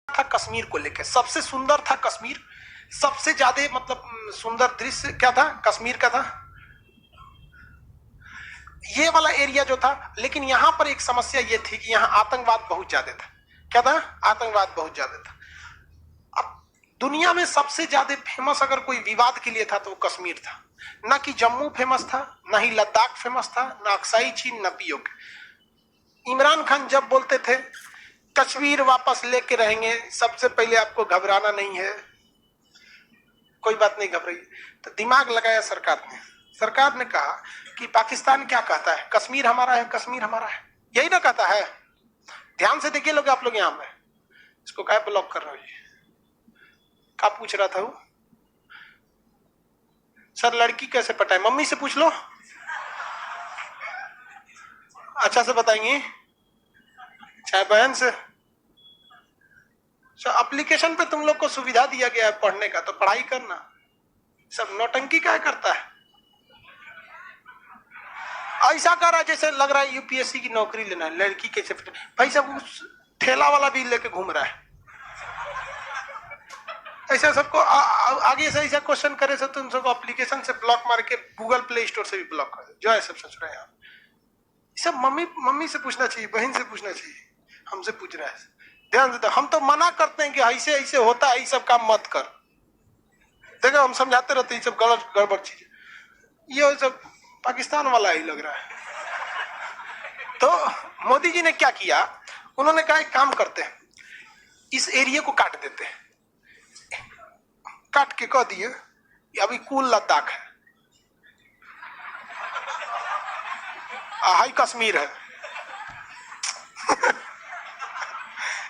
था कश्मीर को लेकर, सबसे सुंदर था कश्मीर, सबसे ज्यादा मतलब सुंदर दृश्य क्या था, कश्मीर का था, ये वाला एरिया जो था। लेकिन यहां पर एक समस्या ये थी कि यहाँ आतंकवाद बहुत ज्यादा था। क्या था? आतंकवाद बहुत ज्यादा था। अब दुनिया में सबसे ज्यादा फेमस अगर कोई विवाद के लिए था तो वो कश्मीर था। ना कि जम्मू फेमस था, ना ही लद्दाख फेमस था, ना अक्साई चीन, ना पीओके। इमरान खान जब बोलते थे कश्मीर वापस लेके रहेंगे, सबसे पहले आपको घबराना नहीं है, कोई बात नहीं घबराइए, तो दिमाग लगाया सरकार ने। सरकार ने कहा कि पाकिस्तान क्या कहता है, कश्मीर हमारा है, कश्मीर हमारा है, यही ना कहता है। ध्यान से देखिए लोग, आप लोग यहां में इसको क्या ब्लॉक कर रहे हो? क्या पूछ रहा था वो? सर लड़की कैसे पटाए, मम्मी से पूछ लो, अच्छा से बताएंगे, चाहे बहन से। एप्लीकेशन पे तुम लोग को सुविधा दिया गया है पढ़ने का, तो पढ़ाई करना, सब नौटंकी क्या करता है? ऐसा कर रहा है जैसे लग रहा है यूपीएससी की नौकरी लेना है। लड़की कैसे भाई साहब, उस ठेला वाला भी लेके घूम रहा है। ऐसा सबको आगे से ऐसा क्वेश्चन करे से तुम सबको एप्लीकेशन से ब्लॉक मार के गूगल प्ले स्टोर से भी ब्लॉक कर दे, जो है सब सोच रहे हैं। सब मम्मी से पूछना चाहिए, बहन से पूछना चाहिए, हमसे पूछ रहा है। ध्यान देता, हम तो मना करते हैं कि ऐसे ऐसे होता है, ये सब काम मत कर। देखो हम समझाते रहते हैं, ये सब गलत गड़बड़ चीज, ये सब पाकिस्तान वाला ही लग रहा है। तो मोदी जी ने क्या किया, उन्होंने कहा एक काम करते हैं, इस एरिया को काट देते हैं। काट के कह दिए अभी कुल लद्दाख है, हाई कश्मीर है।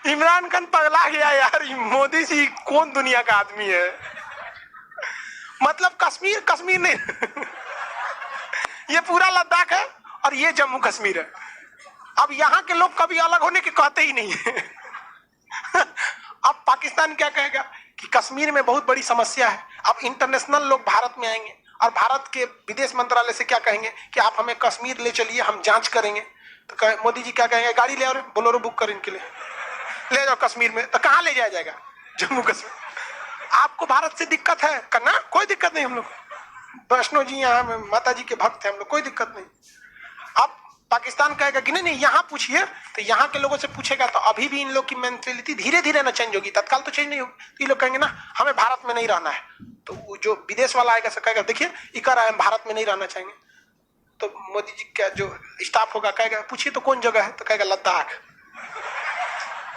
इमरान खान पगला गया यार, मोदी जी कौन दुनिया का आदमी है? मतलब कश्मीर कश्मीर नहीं ये पूरा लद्दाख है और ये जम्मू कश्मीर है। अब यहाँ के लोग कभी अलग होने के कहते ही नहीं है। अब पाकिस्तान क्या कहेगा कि कश्मीर में बहुत बड़ी समस्या है। अब इंटरनेशनल लोग भारत में आएंगे और भारत के विदेश मंत्रालय से क्या कहेंगे कि आप हमें कश्मीर ले चलिए, हम जांच करेंगे। तो मोदी जी क्या कहेंगे, गाड़ी ले आओ, बोलेरो बुक कर इनके लिए, ले जाओ कश्मीर में। तो कहाँ ले जाया जाएगा? जम्मू कश्मीर। आपको भारत से दिक्कत है करना, कोई दिक्कत नहीं, हम लोग वैष्णो जी यहाँ माता जी के भक्त हैं हम लोग, कोई दिक्कत नहीं। अब पाकिस्तान कहेगा कि नहीं नहीं यहाँ पूछिए, तो यहाँ के लोगों से पूछेगा तो अभी भी इन लोग की मेंटेलिटी धीरे धीरे ना चेंज होगी, तत्काल तो चेंज नहीं होगी। तो ये लोग कहेंगे ना हमें भारत में नहीं रहना है, तो जो विदेश वाला आएगा कहेगा देखिए ये कह रहा है हम भारत में नहीं रहना चाहेंगे। तो मोदी जी का जो स्टाफ होगा कहेगा पूछिए तो कौन जगह है, तो कहेगा लद्दाख।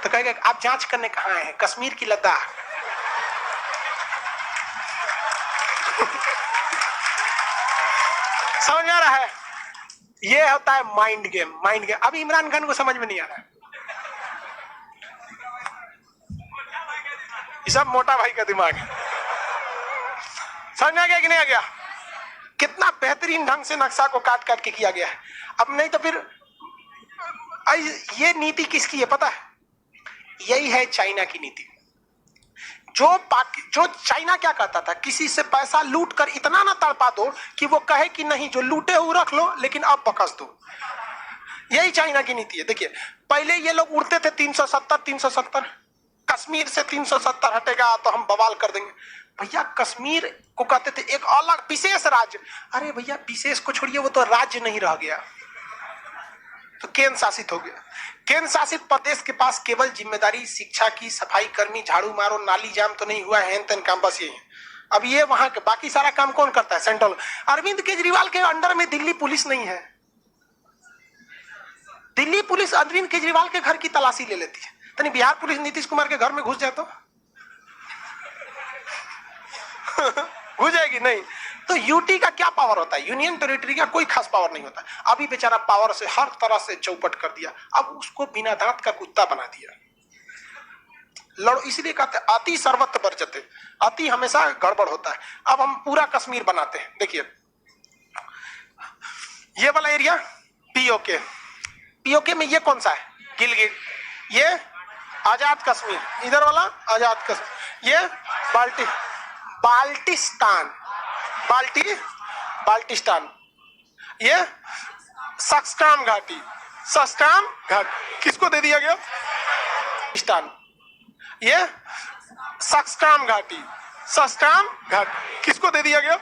तो कहेगा आप जांच करने कहाँ आए हैं, कश्मीर की लद्दाख। समझ आ रहा है? ये होता है माइंड गेम, माइंड गेम। अभी इमरान खान को समझ में नहीं आ रहा है, ये सब मोटा भाई का दिमाग है। समझ में आ गया कि नहीं आ गया? कितना बेहतरीन ढंग से नक्शा को काट काट के किया गया है। अब नहीं तो फिर ये नीति किसकी है पता है? यही है चाइना की नीति। जो चाइना क्या कहता था, किसी से पैसा लूट कर इतना ना तड़पा दो कि वो कहे कि नहीं जो लूटे हुए रख लो लेकिन अब बकस दो। यही चाइना की नीति है। देखिए पहले ये लोग उड़ते थे 370 कश्मीर से 370 हटेगा तो हम बवाल कर देंगे। भैया कश्मीर को कहते थे एक अलग विशेष राज्य। अरे भैया विशेष को छोड़िए, वो तो राज्य नहीं रह गया, तो केंद्र शासित हो गया। केंद्र शासित प्रदेश के पास केवल जिम्मेदारी शिक्षा की, सफाई कर्मी, झाड़ू मारो, नाली जाम तो नहीं हुआ है, तेन काम बस ये है। अब ये वहां के बाकी सारा काम कौन करता है? सेंट्रल। अरविंद केजरीवाल के अंडर में दिल्ली पुलिस नहीं है। दिल्ली पुलिस अरविंद केजरीवाल के घर की तलाशी ले लेती है, तो नहीं बिहार पुलिस नीतीश कुमार के घर में घुस जाए तो घुस जाएगी नहीं। तो यूटी का क्या पावर होता है? यूनियन टेरिटरी का कोई खास पावर नहीं होता। अभी बेचारा पावर से हर तरह से चौपट कर दिया, अब उसको बिना दांत का कुत्ता बना दिया। लड़ो, इसलिए कहते हैं अति सर्वत्र वर्जते, अति हमेशा गड़बड़ होता है। अब हम पूरा कश्मीर बनाते हैं। देखिए ये वाला एरिया पीओके, पीओके में ये कौन सा है? गिलगित। ये आजाद कश्मीर, इधर वाला आजाद कश्मीर। ये बाल्टिस्तान, बाल्टिस्तान। ये सक्स्काम घाटी, सक्स्काम घाटी किसको दे दिया गया? पाकिस्तान। ये सक्स्टान घाटी, सक्स्टान घाटी किसको दे दिया गया?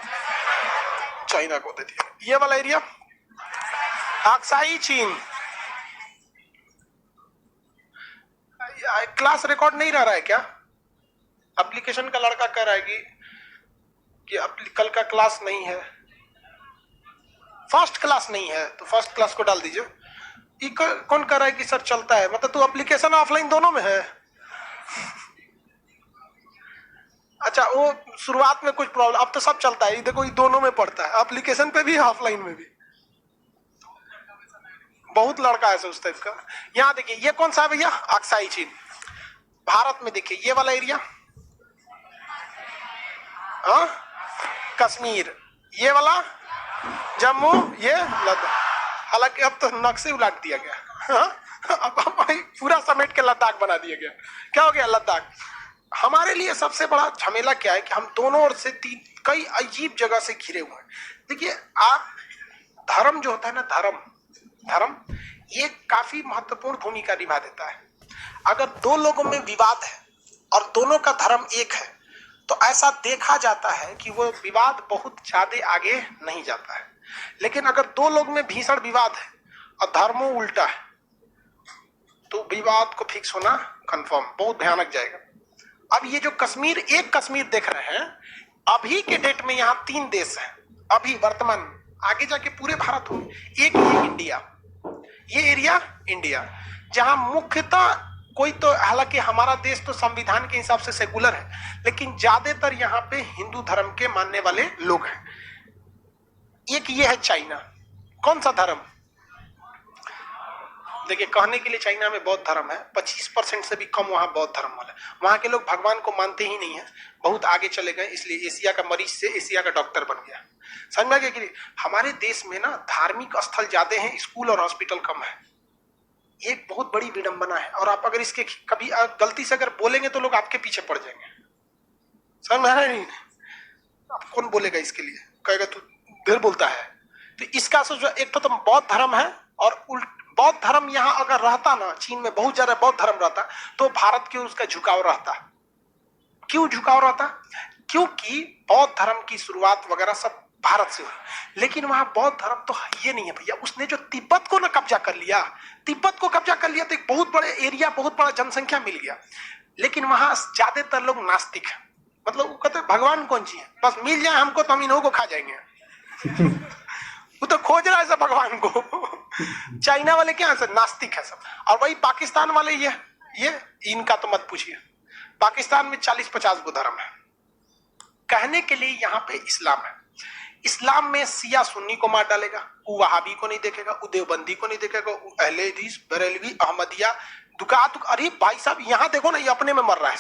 चाइना को दे दिया। ये वाला एरिया अक्साई चीन। क्लास रिकॉर्ड नहीं रह रहा है क्या? एप्लीकेशन का लड़का कह रहा है कि कल का क्लास नहीं है, फर्स्ट क्लास नहीं है, तो फर्स्ट क्लास को डाल दीजिए। कौन कह रहा है कि सर चलता है? मतलब तू एप्लीकेशन ऑफलाइन दोनों में है? अच्छा, वो शुरुआत में कुछ प्रॉब्लम, अब तो सब चलता है। देखो ये दोनों में पड़ता है, एप्लीकेशन पे भी ऑफलाइन में भी। बहुत लड़का है उस टाइप का। यहाँ देखिए ये कौन सा है भैया? अक्साई चीन। भारत में देखिए ये वाला एरिया, हाँ कश्मीर, ये वाला जम्मू, ये लद्दाख। हालांकि अब तो नक्शे उलट दिया गया, हाँ? अब पूरा समेट के लद्दाख बना दिया गया। क्या हो गया लद्दाख? हमारे लिए सबसे बड़ा झमेला क्या है कि हम दोनों ओर से कई अजीब जगह से घिरे हुए हैं। देखिए आप, धर्म जो होता है ना, धर्म ये काफी महत्वपूर्ण भूमिका निभा देता है। अगर दो लोगों में विवाद है और दोनों का धर्म एक है, तो ऐसा देखा जाता है कि वो विवाद बहुत ज्यादा आगे नहीं जाता है। लेकिन अगर दो लोग में भीषण विवाद है और धर्मों उल्टा है, तो विवाद को फिक्स होना कंफर्म, बहुत भयानक जाएगा। अब ये जो कश्मीर, एक कश्मीर देख रहे हैं, अभी के डेट में यहाँ 3 देश हैं अभी वर्तमान, आगे जाके पूरे भारत होंगे। एक ये इंडिया, ये एरिया इंडिया, जहां मुख्यतः कोई तो, हालांकि हमारा देश तो संविधान के हिसाब से सेकुलर है, लेकिन ज्यादातर यहाँ पे हिंदू धर्म के मानने वाले लोग हैं। एक ये है चाइना। कौन सा धर्म? देखिए कहने के लिए चाइना में बौद्ध धर्म है, 25% से भी कम वहां बौद्ध धर्म वाला। वहां के लोग भगवान को मानते ही नहीं है, बहुत आगे चले गए, इसलिए एशिया का मरीज से एशिया का डॉक्टर बन गया। समझ में आ गया कि हमारे देश में ना धार्मिक स्थल ज्यादा हैं, स्कूल और हॉस्पिटल कम है। एक बहुत बड़ी विडंबना है। और आप अगर इसके कभी गलती से अगर बोलेंगे तो लोग आपके पीछे पड़ जाएंगे। समझ में आ रहा है नहीं? आप कौन बोलेगा इसके लिए, कहेगा तू देर बोलता है। तो इसका सोचो, एक तो बौद्ध धर्म है, और बौद्ध धर्म यहाँ अगर रहता ना, चीन में बहुत ज्यादा बौद्ध धर्म रहता, तो भारत की उसका झुकाव रहता। क्यों झुकाव रहता? क्योंकि बौद्ध धर्म की शुरुआत वगैरह सब भारत से हुई। लेकिन वहां बौद्ध धर्म तो ये नहीं है भैया। उसने जो तिब्बत को ना कब्जा कर लिया, तिब्बत को कब्जा कर लिया, तो एक बहुत बड़े एरिया, बहुत बड़ा जनसंख्या मिल गया। लेकिन वहां ज्यादातर लोग नास्तिक है, मतलब वो कहते भगवान कौन सी है, बस मिल जाए हमको तो हम इन्हों को खा जाएंगे। वो तो खोज रहा है सब भगवान को। चाइना वाले क्या है सर? नास्तिक है सब। और वही पाकिस्तान वाले, ये इनका तो मत पूछिए। पाकिस्तान में 40-50 गो धर्म है। कहने के लिए यहाँ पे इस्लाम है। इस्लाम में शिया सुन्नी को मार डालेगा, वो वहाबी को नहीं देखेगा, वो देवबंदी को नहीं देखेगा, वो अहले हदीस, बरेलवी, अहमदिया, दुकात। अरे भाई साहब यहाँ देखो ना, ये अपने में मर रहा है।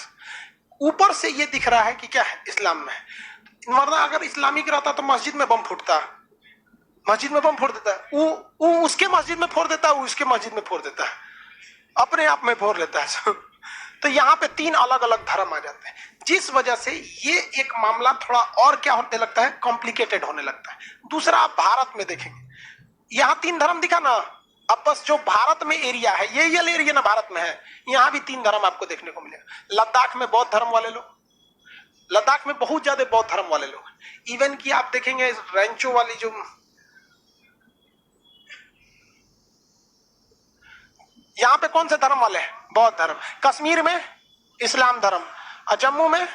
ऊपर से ये दिख रहा है कि क्या है इस्लाम में, वरना अगर इस्लामिक रहता तो मस्जिद में बम फूटता, मस्जिद में बम फोड़ देता है, वो उसके मस्जिद में फोड़ देता है, वो उसके मस्जिद में फोड़ देता है, अपने आप में फोड़ लेता है। तो यहाँ पे 3 अलग अलग धर्म आ जाते हैं, जिस वजह से ये एक मामला थोड़ा और क्या होने लगता है, कॉम्प्लिकेटेड होने लगता है। दूसरा आप भारत में देखेंगे, यहाँ 3 धर्म दिखा ना, अब बस जो भारत में एरिया है, ये एरिया ना भारत में है, यहाँ भी 3 धर्म आपको देखने को मिलेगा। लद्दाख में बौद्ध धर्म वाले लोग, लद्दाख में बहुत ज्यादा बौद्ध धर्म वाले लोग। इवन की आप देखेंगे रेंचो वाली जो, यहाँ पे कौन से धर्म वाले हैं? बौद्ध धर्म। कश्मीर में इस्लाम धर्म, और जम्मू में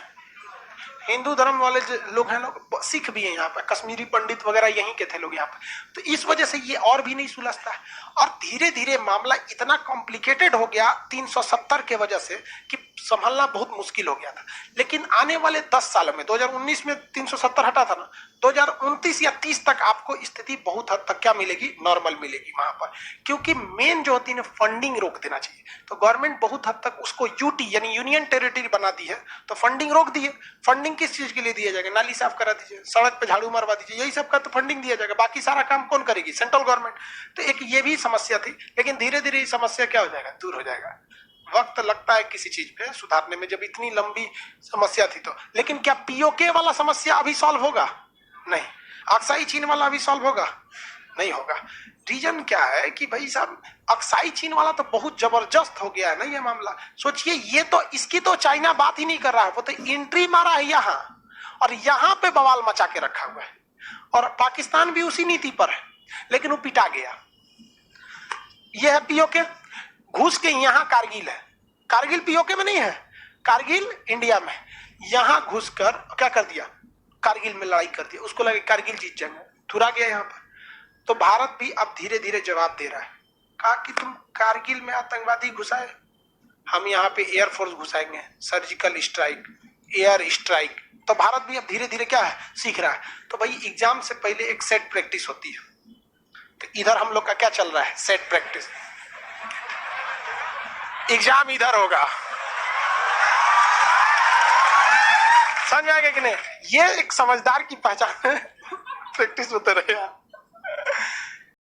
हिंदू धर्म वाले लोग हैं। लोग सिख भी हैं यहाँ पे, कश्मीरी पंडित वगैरह यहीं के थे लोग यहाँ पे। तो इस वजह से ये और भी नहीं सुलझता है, और धीरे धीरे मामला इतना कॉम्प्लिकेटेड हो गया 370 के वजह से कि संभलना बहुत मुश्किल हो गया था। लेकिन आने वाले 10 सालों में, 2019 में 370 हटा था ना, 2029 या 30 तक आपको स्थिति बहुत हद तक क्या मिलेगी, नॉर्मल मिलेगी वहां पर। क्योंकि मेन जो होती है फंडिंग रोक देना चाहिए। तो गवर्नमेंट बहुत हद तक उसको यूटी यानी यूनियन टेरिटरी बना दी है, तो फंडिंग रोक दी है। फंडिंग किस चीज के लिए दिया जाएगा? नाली साफ करा दीजिए, सड़क पे झाड़ू मरवा दीजिए, यही सब का तो फंडिंग दिया जाएगा। बाकी सारा काम कौन करेगी? Central government. तो एक ये भी समस्या थी, लेकिन धीरे धीरे ये समस्या क्या हो जाएगा, दूर हो जाएगा। वक्त लगता है किसी चीज पे सुधारने में, जब इतनी लंबी समस्या थी तो। लेकिन क्या पीओके वाला समस्या अभी सॉल्व होगा? नहीं। अक्साई चीन वाला अभी सॉल्व होगा? नहीं होगा। रीजन क्या है कि भाई साहब अक्साई चीन वाला तो बहुत जबरदस्त हो गया है ना ये मामला। सोचिए, ये तो इसकी तो चाइना बात ही नहीं कर रहा है, वो तो एंट्री मारा है यहाँ, और यहाँ पे बवाल मचा के रखा हुआ है। और पाकिस्तान भी उसी नीति पर है, लेकिन वो पिटा गया। ये है पीओके। घुस के यहाँ कारगिल है, कारगिल पीओके में नहीं है, कारगिल इंडिया में। यहाँ घुसकर क्या कर दिया, कारगिल में लड़ाई कर दी, उसको लगे कारगिल जीत जाएंगे, थुरा गया यहाँ पर। तो भारत भी अब धीरे धीरे जवाब दे रहा है, कहा कि तुम कारगिल में आतंकवादी घुसाए, हम यहाँ पे एयरफोर्स घुसाएंगे, सर्जिकल स्ट्राइक, एयर स्ट्राइक। तो भारत भी अब धीरे धीरे क्या है, सीख रहा है। तो भाई एग्जाम से पहले एक सेट प्रैक्टिस होती है, तो इधर हम लोग का क्या चल रहा है, सेट प्रैक्टिस। एग्जाम इधर होगा, समझ में आएगा कि नहीं? ये एक समझदार की पहचान है, प्रैक्टिस होते रहे।